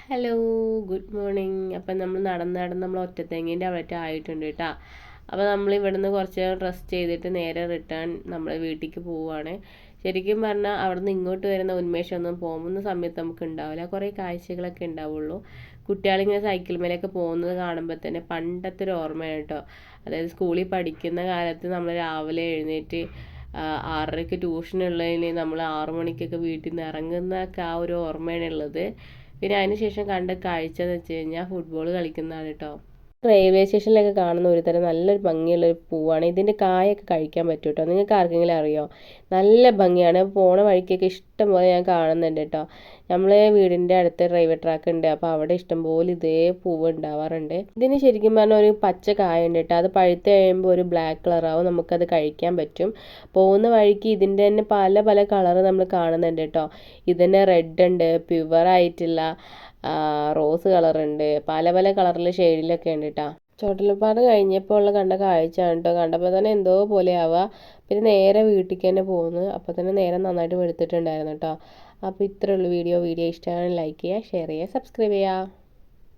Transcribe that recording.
Hello, good morning. അപ്പം നമ്മൾ നടന്ന് നമ്മൾ ഒറ്റത്തെങ്ങേൻ്റെ അവിടെ ആയിട്ടുണ്ട് കേട്ടോ. അപ്പോൾ നമ്മൾ ഇവിടുന്ന് കുറച്ച് നേരം റെസ്റ്റ് ചെയ്തിട്ട് നേരെ റിട്ടേൺ നമ്മൾ വീട്ടിലേക്ക് പോവുകയാണ്. ശരിക്കും പറഞ്ഞാൽ അവിടെ നിന്ന് ഇങ്ങോട്ട് വരുന്ന ഉന്മേഷമൊന്നും പോകുന്ന സമയത്ത് നമുക്ക് ഉണ്ടാവില്ല. കുറേ കാഴ്ചകളൊക്കെ ഉണ്ടാവുള്ളൂ. കുട്ടികളിങ്ങനെ സൈക്കിൾ മേലൊക്കെ പോകുന്നത് കാണുമ്പോൾ തന്നെ പണ്ടത്തെ ഒരു ഓർമ്മയാണ് കേട്ടോ. അതായത് സ്കൂളിൽ പഠിക്കുന്ന കാലത്ത് നമ്മൾ രാവിലെ എഴുന്നേറ്റ് 6:30ക്ക് ട്യൂഷനുള്ളതിന് നമ്മൾ 6 മണിക്കൊക്കെ വീട്ടിൽ നിന്ന് ഇറങ്ങുന്നതൊക്കെ ആ ഒരു ഓർമ്മയാണ് ഉള്ളത്. പിന്നെ അതിന് ശേഷം കണ്ട കാഴ്ച എന്ന് വെച്ച് കഴിഞ്ഞാൽ ഫുട്ബോൾ കളിക്കുന്നതാണ് കേട്ടോ. റെയിൽവേ സ്റ്റേഷനിലൊക്കെ കാണുന്ന ഒരു തരം നല്ലൊരു ഭംഗിയുള്ളൊരു പൂവാണ്. ഇതിൻ്റെ കായൊക്കെ കഴിക്കാൻ പറ്റും കേട്ടോ. നിങ്ങൾക്ക് ആർക്കെങ്കിലും അറിയോ? നല്ല ഭംഗിയാണ്. പോണ വഴിക്കൊക്കെ ഇഷ്ടം പോലെ ഞാൻ കാണുന്നുണ്ട് കേട്ടോ. നമ്മളെ വീടിൻ്റെ അടുത്ത് റെയിൽവേ ട്രാക്ക് ഉണ്ട്. അപ്പോൾ അവിടെ ഇഷ്ടംപോലെ ഇതേ പൂവ് ഉണ്ടാവാറുണ്ട്. ഇതിന് ശരിക്കും പറഞ്ഞാൽ ഒരു പച്ച കായ ഉണ്ട് കേട്ടോ. അത് പഴുത്ത് കഴിയുമ്പോൾ ഒരു ബ്ലാക്ക് കളറാവും. നമുക്കത് കഴിക്കാൻ പറ്റും. പോകുന്ന വഴിക്ക് ഇതിൻ്റെ തന്നെ പല പല കളറ് നമ്മൾ കാണുന്നുണ്ട് കേട്ടോ. ഇതിന് റെഡ് ഉണ്ട്, പ്യുവർ ആയിട്ടുള്ള റോസ് കളറുണ്ട്, പല പല കളറിൽ ഷെയ്ഡിലൊക്കെ ഉണ്ട് കേട്ടോ. ചോട്ടലപ്പാട് കഴിഞ്ഞപ്പോൾ ഉള്ള കണ്ട കാഴ്ചയാണ് കേട്ടോ. കണ്ടപ്പോൾ തന്നെ എന്തോ പോലെ ആവുക. പിന്നെ നേരെ വീട്ടിലേക്ക് തന്നെ പോകുന്നു. അപ്പോൾ തന്നെ നേരം നന്നായിട്ട് വെളുത്തിട്ടുണ്ടായിരുന്നു കേട്ടോ. അപ്പോൾ ഇത്രയേ ഉള്ളൂ വീഡിയോ ഇഷ്ടമാണ് ലൈക്ക് ചെയ്യുക, ഷെയർ ചെയ്യുക, സബ്സ്ക്രൈബ് ചെയ്യുക.